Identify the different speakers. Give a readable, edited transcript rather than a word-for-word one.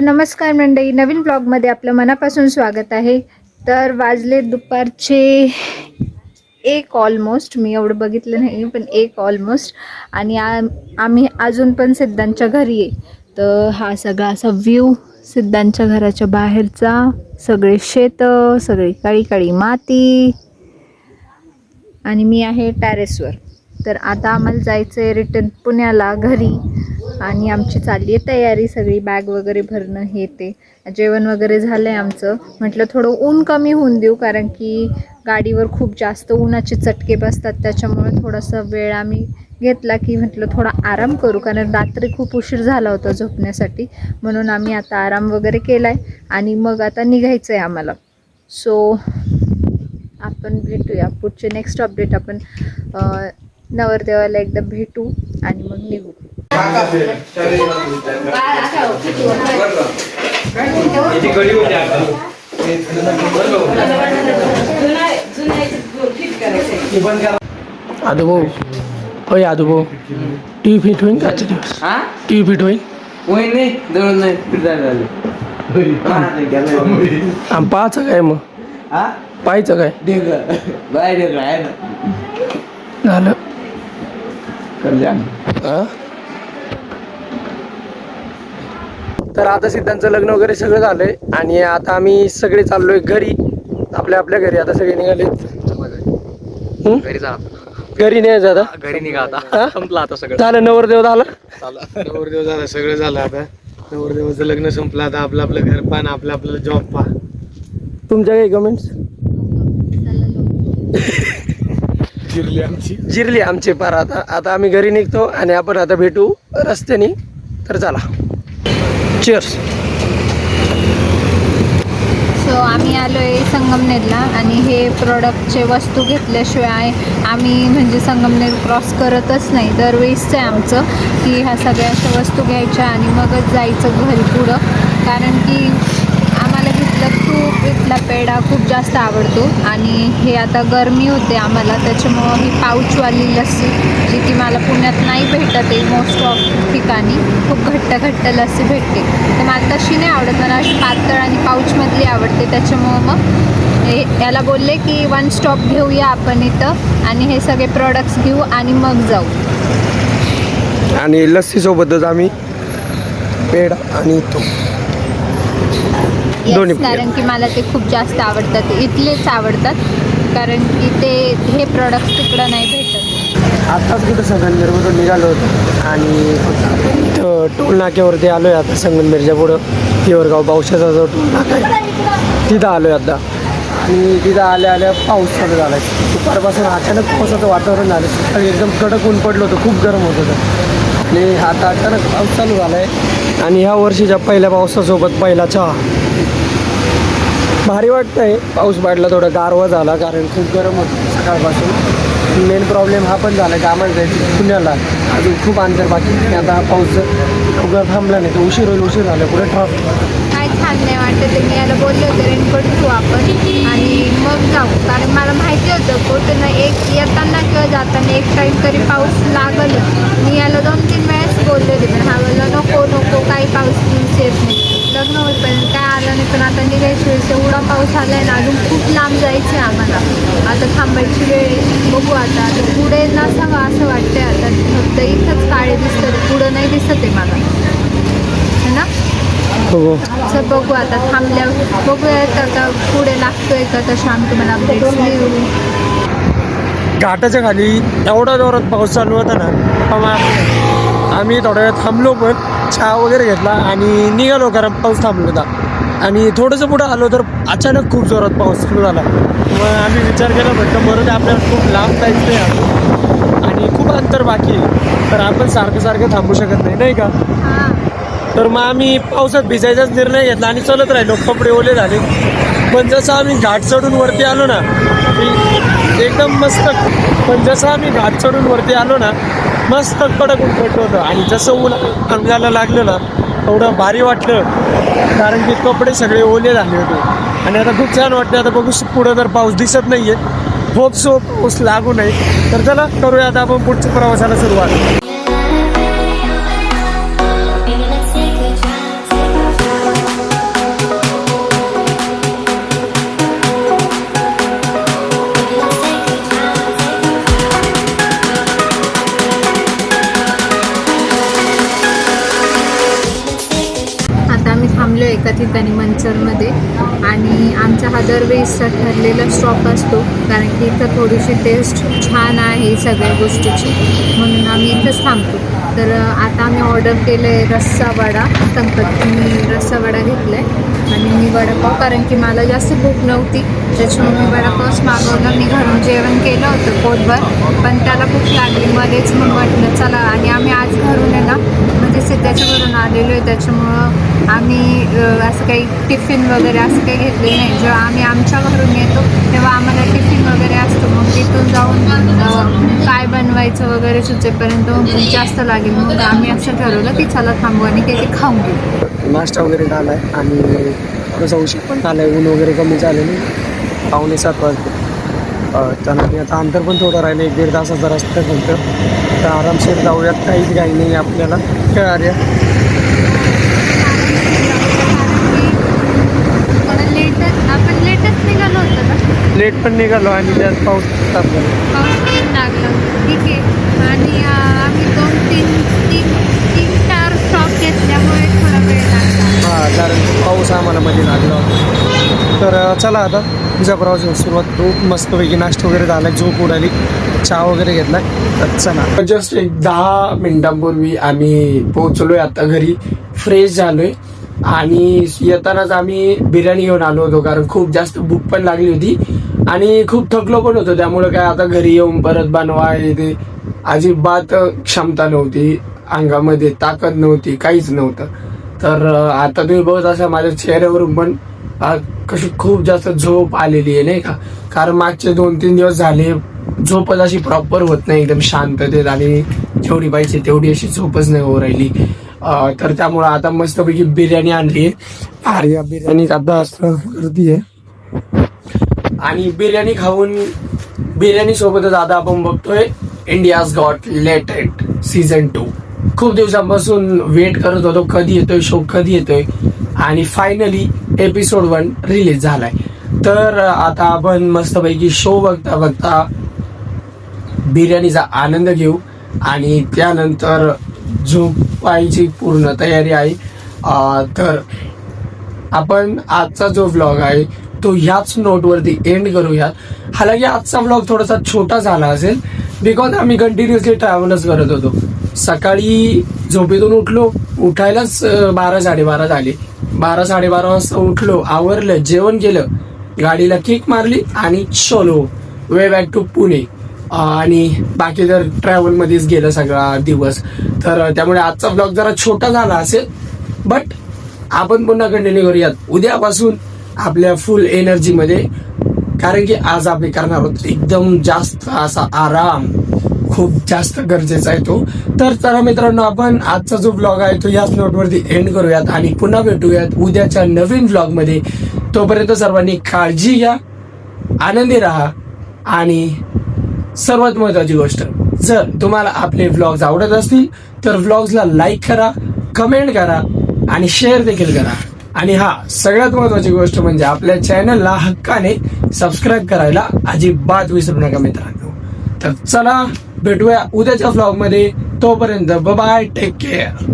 Speaker 1: नमस्कार मंडळी, नवीन ब्लॉगमध्ये आपलं मनापासून स्वागत आहे. तर वाजले दुपारचे 1 ऑलमोस्ट, मी एवढं बघितलं नाही पण 1 ऑलमोस्ट. आणि आम्ही अजून पण सिद्धांच्या घरी आहे. तर हा सगळा असा व्ह्यू सिद्धांच्या घराच्या बाहेरचा, सगळे शेत, सगळी काळी काळी माती, आणि मी आहे टेरेसवर. तर आता आम्हाला जायचं आहे रिटर्न पुण्याला घरी, आणि आमची चालली आहे तयारी, सगळी बॅग वगैरे भरणं हे ते. जेवण वगैरे झालं आहे आमचं. म्हटलं थोडं ऊन कमी होऊन देऊ, कारण की गाडीवर खूप जास्त उन्हाचे चटके बसतात, त्याच्यामुळे थोडासा वेळ आम्ही घेतला की म्हटलं थोडा आराम करू, कारण रात्री खूप उशीर झाला होता झोपण्यासाठी. म्हणून आम्ही आता आराम वगैरे केला आहे आणि मग आता निघायचं आहे आम्हाला. सो आपण भेटूया पुढचे नेक्स्ट अपडेट. आपण नवरदेवाला एकदा भेटू आणि मग निघू.
Speaker 2: आदो होय आदो टी फिट होईल आजच्या दिवस. टी फिट होईल पाहायचं काय मग, पाहायचं काय झालं. तर आता सिद्धांचं लग्न वगैरे सगळं झालंय आणि आता आम्ही सगळे चाललोय घरी, आपल्या घरी. आता सगळे निघाले घरी नाही जाता,
Speaker 3: घरी निघा आता. संपला आता सगळं
Speaker 2: झालं. नवरदेव झाला,
Speaker 4: नवरदेव झाला, सगळं झालं. आता नवरदेवाचं लग्न संपलं. आता आपलं घर पहा ना, आपलं जॉब पहा.
Speaker 2: तुमच्या काही कमेंट्स? जिरली आमची पार. आता आम्ही घरी निघतो आणि आपण आता भेटू रस्त्याने. तर चला, चिअर्स.
Speaker 1: सो आम्ही आलो आहे संगमनेरला, आणि हे प्रोडक्टचे वस्तू घेतल्याशिवाय आम्ही म्हणजे संगमनेर क्रॉस करतच नाही. दरवेळेसचं आहे आमचं की ह्या सगळ्या अशा वस्तू घ्यायच्या आणि मगच जायचं घरी पुढं, कारण की आम्हाला तूप, इथला पेढा खूप जास्त आवडतो. आणि हे आता गरमी होते आम्हाला, त्याच्यामुळं ही पाऊचवाली लस्सी, जी की मला पुण्यात नाही भेटत आहे मोस्ट ऑफ ठिकाणी, खूप घट्ट लस्सी भेटते. तर मला तशी नाही आवडत, मला अशी पातळ आणि पाऊचमधली आवडते. त्याच्यामुळं मग याला बोलले की 1 स्टॉप घेऊया आपण इथं, आणि हे सगळे प्रोडक्ट्स घेऊ आणि मग जाऊ.
Speaker 2: आणि लस्सी सोबतच आम्ही पेढा आणि तूप दोन्ही,
Speaker 1: कारण की मला ते खूप जास्त आवडतात, इथलेच आवडतात, कारण की हे प्रोडक्ट्स तिकडं नाही भेटत.
Speaker 2: आताच कुठं संगमनेरमधून निघालो होतो आणि इथं टोल नाक्यावरती आलो आहे. आता संगमनेरच्या पुढं हिवरगाव पावसाचा जो टोल नाका आहे तिथं आलो आहे आता. आणि तिथं आल्या पाऊस चालू झाला आहे. दुपारपासून अचानक पावसाचं वातावरण झालं. सकाळी एकदम कडक ऊन पडलं होतं, खूप गरम होत होतं, आणि आता अचानक पाऊस चालू झाला आहे. आणि ह्या वर्षीच्या पहिल्या पावसासोबत पहिला चहा. भारी वाटतं आहे. पाऊस पडला, थोडा गारवा झाला, कारण खूप गरम होतं सकाळपासून. मेन प्रॉब्लेम हा पण झाला, कामाला जायचं पुण्याला अजून खूप अंतर बाकी. आता पाऊस उगा थांबला नाही तर उशीर झाला, पुढे ट्रॅफिक.
Speaker 1: काय छान नाही वाटत. मी याला बोलले होते रेनकोट घेऊ आपण आणि मग जाऊ, कारण मला माहिती होतं कुठं एक येताना किंवा जाताना एक टाईम तरी पाऊस लागल. मी याला 2-3 वेळेस बोलले होते, पण हा बोलला नको काही पाऊस येत नाही, लग्न होईपर्यंत काय आलं नाही. पण आता निघायची वेळेस एवढा पाऊस आला आहे ना, अजून खूप लांब जायचं आहे आम्हाला. आता थांबायची वेळ, बघू आता पुढे नसावं असं वाटतंय. आता फक्त इथंच काळे दिसतं, पुढं नाही दिसत आहे मला, है ना. सर बघू आता थांबल्यावर बघूयात आता पुढे लागतोय का, तसं आम्ही तुम्हाला अपडेट्स देऊ.
Speaker 2: घाटाच्या खाली एवढा जोरात पाऊस चालू होता ना, आम्ही थोड्या वेळ थांबलो, पण चहा वगैरे घेतला आणि निघालो, कारण पाऊस थांबलो होता. आणि थोडंसं पुढं आलो तर अचानक खूप जोरात पाऊस सुरू झाला. मग आम्ही विचार केला, म्हटलं बरं ते आपल्याला खूप लांब जायचं आहे आणि खूप अंतर बाकी आहे, तर आपण सारखं थांबू शकत नाही का. तर मग आम्ही पावसात भिजायचाच निर्णय घेतला आणि चालत राहिलो. कपडे ओले झाले, पण जसं आम्ही घाट चढून वरती आलो ना, एकदम मस्त. पण जसं आम्ही घाट चढून वरती आलो ना, मस्त कडक ऊन पडलं होतं. आणि जसं ऊन अंगाला लागलं ना, एवढं भारी वाटलं, कारण की कपडे सगळे ओले झाले होते. आणि आता खूप छान वाटतं. आता बघू पुढं तर पाऊस दिसत नाही आहे, होप सो पाऊस लागू नाही. तर चला करूया आता आपण पुढच्या प्रवासाला सुरुवात.
Speaker 1: आता आम्ही थांबलो एका ठिकाणी मंचरमध्ये आणि आमचा हा दरवेळेसचा ठरलेला स्टॉप असतो, कारण की इथं थोडीशी टेस्ट छान आहे सगळ्या गोष्टीची, म्हणून आम्ही इथंच थांबतो. तर आता आम्ही ऑर्डर केलं आहे रस्सा वडा संकट. मी रस्सा वडा घेतला आहे आणि मी वडापाव, कारण की मला जास्त भूक नव्हती त्याच्यामुळे मी वडापावच मागवला. मी घरून जेवण केलं होतं पोटभर, पण त्याला भूक लागली मध्येच, मग म्हटलं चला. आणि आम्ही आज घरून आहे ना म्हणजे सिद्धाच्यावरून आलेलो आहे, त्याच्यामुळं आम्ही असं काही टिफिन वगैरे असं काही घेतलेलं नाही. जेव्हा आम्ही आमच्या घरून येतो तेव्हा आम्हाला टिफिन वगैरे असतो, मग तिथून जाऊन काय बनवायचं वगैरे सुचेपर्यंत भूक जास्त लागेल, मग आम्ही असं ठरवलं की चला थांबू आणि काही ते खाऊन घेऊ.
Speaker 2: नाश्ता वगैरे झाला आहे आणि थोडंसं उशीर पण झालं आहे, ऊन वगैरे कमी झालं नाही, 6:45 वाजते. त्यानंतर आता अंतर पण थोडं राहिलं, 1-1.5 तासाचा रस्ता फक्त. तर आरामशीर जाऊयात, काहीच काही नाही आपल्याला. काय आर्या?
Speaker 1: आपण लेटच निघालो होतो ना,
Speaker 2: लेट पण निघालो आणि त्यात पाऊस तापला.
Speaker 1: पाऊस पण लागला, ठीक आहे. आणि आम्ही 2-3-4 स्टॉप घेतल्यामुळे थोडा वेळ लागला.
Speaker 2: हां, कारण पाऊस आम्हाला मध्ये लागला होता. तर चला आता तुझ्या प्रवासाची सुरुवात करू. मस्तपैकी नाश्ता वगैरे झाला, झोप उडाली, चहा वगैरे घेतला. तर चला, जस्ट एक 10 मिनिटांपूर्वी आम्ही पोहोचलोय आता घरी, फ्रेश झालोय. आणि येतानाच आम्ही बिर्याणी घेऊन आलो होतो, कारण खूप जास्त भूक पण लागली होती आणि खूप थकलो पण होतो. त्यामुळे काय आता घरी येऊन परत बनवा ते अजिबात क्षमता नव्हती, अंगामध्ये ताकद नव्हती, काहीच नव्हतं. तर आता तुम्ही बघत असा माझ्या चेहऱ्यावरून पण कशी खूप जास्त झोप आलेली आहे नाही का, कारण मागचे 2-3 दिवस झाले झोपच अशी प्रॉपर होत नाही, एकदम शांततेत, आणि जेवढी पाहिजे तेवढी अशी झोपच नाही हो राहिली. तर त्यामुळं आता मस्तपैकी बिर्याणी आणली आहे. आर्या बिर्याणी आता असं गर्दी आहे आणि बिर्याणी खाऊन बिर्याणी सोबतच आता आपण बघतोय इंडियाज गॉट लेटेड सीझन 2. खूप दिवसांपासून वेट करत होतो कधी येतोय शो, कधी येतोय, आणि फायनली एपिसोड 1 रिलीज झालाय. तर आता आपण मस्तपैकी शो बघता बघता बिर्याणीचा आनंद घेऊ आणि त्यानंतर झोपायची पूर्ण तयारी आहे. तर आपण आजचा जो व्लॉग आहे तो ह्याच नोटवरती एंड करूयात. हालाकी आजचा व्लॉग थोडासा छोटा झाला असेल, बिकॉज आम्ही कंटिन्युअसली ट्रॅव्हलच करत होतो. सकाळी झोपेतून उठायलाच 12-12:30 झाले. 12-12:30 वाजता उठलो, आवरलं, जेवण केलं, गाडीला किक मारली आणि चलो वे बॅक टू पुणे. आणि बाकी तर ट्रॅव्हलमध्येच गेलं सगळा दिवस. तर त्यामुळे आजचा ब्लॉग जरा छोटा झाला असेल, बट आपण पुन्हा कंटिन्यू करूयात उद्यापासून आपल्या फुल एनर्जीमध्ये, कारण की आज आपण करणार आहोत एकदम जास्त असा आराम, खूप जास्त गरजेचा आहे तो. तर चला मित्रांनो, आपण आजचा जो ब्लॉग आहे तो याच नोटवरती एंड करूयात आणि पुन्हा भेटूयात उद्याच्या नवीन ब्लॉगमध्ये. तोपर्यंत सर्वांनी काळजी घ्या, आनंदी राहा, आणि सर्वात महत्वाची गोष्ट, जर तुम्हाला आपले व्लॉग्स आवडत असतील तर व्लॉग्सला लाईक करा, कमेंट करा आणि शेअर देखील करा. आणि सगळ्यात महत्वाची गोष्ट म्हणजे आपल्या चॅनलला हक्काने सबस्क्राईब करायला अजिबात विसरू नका मित्रांनो. तर चला भेटूया उद्याच्या व्लॉगमध्ये. तोपर्यंत बाय, टेक केअर.